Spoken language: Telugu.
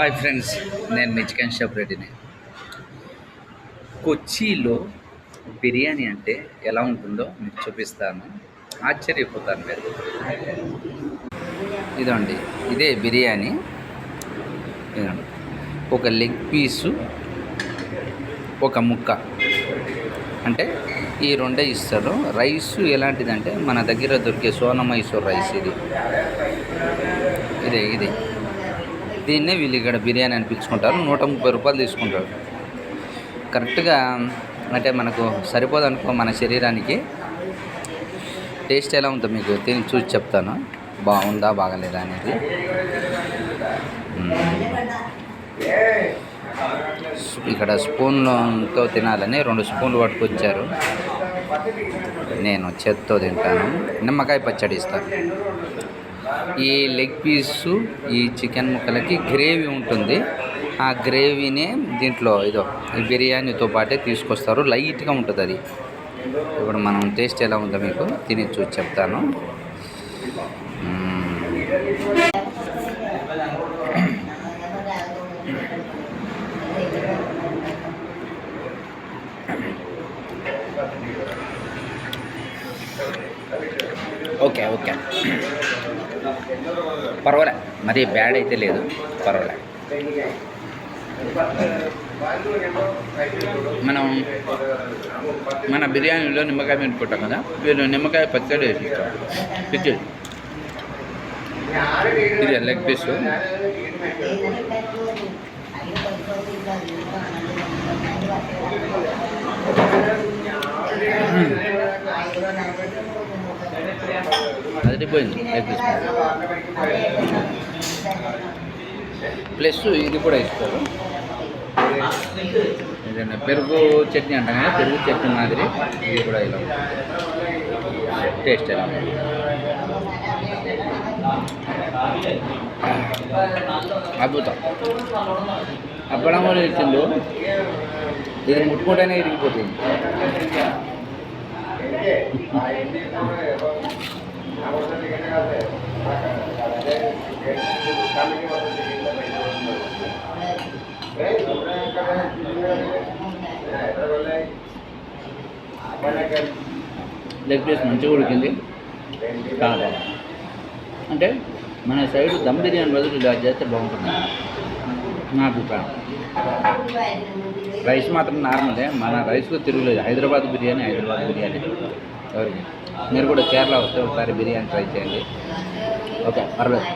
హాయ్ ఫ్రెండ్స్, నేను మీ చికెన్ షాప్ రెడ్డిని. కొచ్చిలో బిర్యానీ అంటే ఎలా ఉంటుందో మీకు చూపిస్తాను. ఆశ్చర్యపోతాను మీరు. ఇదండి, ఇదే బిర్యానీ. ఇదండి, ఒక లెగ్ పీసు, ఒక ముక్క, అంటే ఈ రెండే ఇస్తారు. రైస్ ఎలాంటిదంటే మన దగ్గర దొరికే సోనా మైసూర్ రైస్ ఇది దీన్నే వీళ్ళు ఇక్కడ బిర్యానీ అని పిలుచుకుంటారు. 130 రూపాయలు తీసుకుంటారు. కరెక్ట్గా అంటే మనకు సరిపోదు అనుకో మన శరీరానికి. టేస్ట్ ఎలా ఉందో మీకు తిని చూసి చెప్తాను, బాగుందా బాగలేదా అనేది. ఇక్కడ స్పూన్తో తినాలని 2 స్పూన్లు పట్టుకొచ్చారు. నేను చేత్తో తింటాను. నిమ్మకాయ పచ్చడి ఇస్తాను. ఈ లెగ్ పీసు, ఈ చికెన్ ముక్కలకి గ్రేవీ ఉంటుంది. ఆ గ్రేవీనే దీంట్లో ఈ బిర్యానీతో పాటే తీసుకొస్తారు. లైట్గా ఉంటుంది అది. ఇప్పుడు మనం టేస్ట్ ఎలా ఉందో మీకు తిని చూసి చెప్తాను. ఓకే పర్వాలే, మరి బ్యాడ్ అయితే లేదు, పర్వాలే. మన బిర్యానీలో నిమ్మకాయ పెట్టుకుంటాం కదా, వీళ్ళు నిమ్మకాయ పచ్చడి వేసిస్తారు. పిచ్చి ఇది లెగ్ పీసు. అదిపోయింది లెగ్ పీస్. ప్లస్ ఇది కూడా ఇస్తారు. ఏదైనా పెరుగు చట్నీ అంటాం కదా, పెరుగు చట్నీ మాదిరి ఇది కూడా ఇలా టేస్ట్ ఎలా అద్భుతం. అప్పడం కూడా ఇచ్చిండు. ఇది ముట్టుకుంటేనే ఇరిగిపోతుంది. లెగ్ పీస్ మంచిగా ఉడికింది. చాలా అంటే మన సైడ్ దమ్ బిర్యానీ బదులు ఇలా చేస్తే బాగుంటుంది నా అభిప్రాయం. రైస్ మాత్రం నార్మలే, మన రైస్కు తిరుగులేదు. హైదరాబాద్ బిర్యానీ ఎవరికి. మీరు కూడా కేరళ వస్తే ఒకసారి బిర్యానీ ట్రై చేయండి. ఓకే, పర్లేదు.